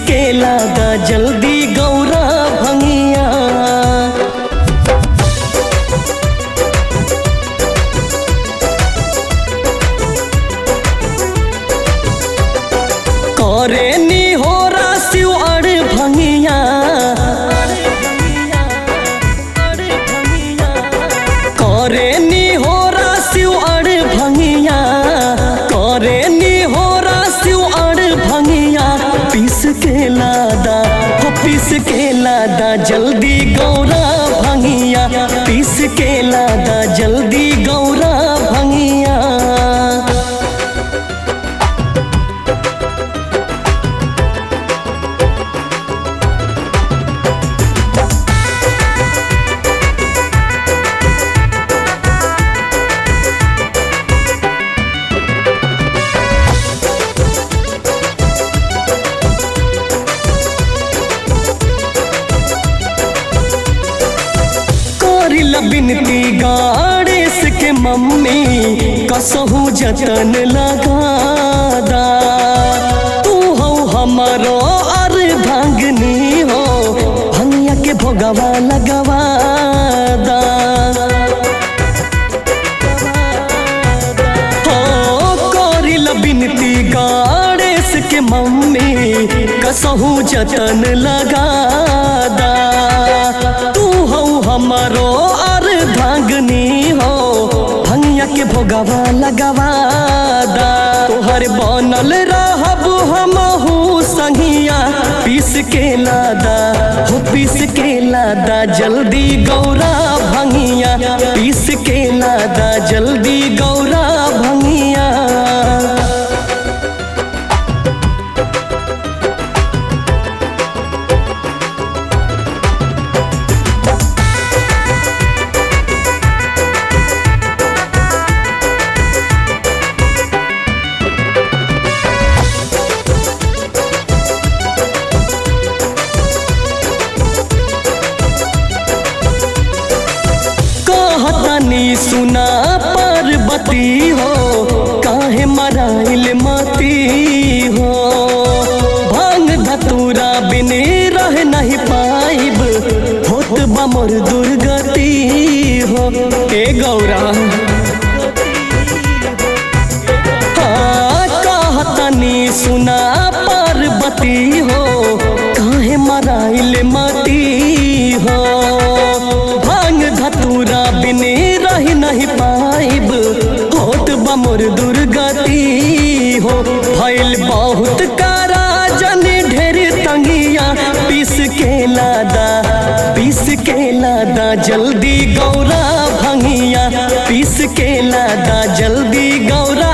के लादा जल्दी गौरा भंगिया। करे नी हो राशिव अड़ भंगिया, करे नी हो राशिव अड़ भंगिया, करे नी हो राशिव अड़ भंगिया। पीस के लादा हो पीस के लादा जल्दी गौरा भंगिया, पीस के लादा जल्दी गौरा भंगिया। बिनती गणेश के मम्मी कसहू जतन लगादा। तू हो हमारो अर्धांगिनी हो, भंगिया के भोगवा लगवादा। हो करिल बिनती गणेश के मम्मी कसहू जतन लगादा। तू हो हमारो अर्धांगिनी हो, भंगिया के भोगवा लगवादा। तोहर बनल रहब हमहू संगिया, पीस के लादा हो पीस के लादा जल्दी गौरा भंगिया, पीस के लादा जल्दी गौरा भंगिया। कहतनी सुना पार्वती हो, काहे मराइल मती हो। भांग धतूरा बिने रह नहीं पाइब, होत बमोर दुर्गति हो। ए गौरा हाँ कहतनी सुना पार्वती हो, काहे मराइल मती हो। भांग धतूरा बिने रह नहीं पाइब, होत बमोर दुर्गति हो। भइल बहुत कारा जने ढेर तंगिया, पीस के लादा पीस के लादा जल्दी गौरा भंगिया, पीस के लादा जल्दी गौरा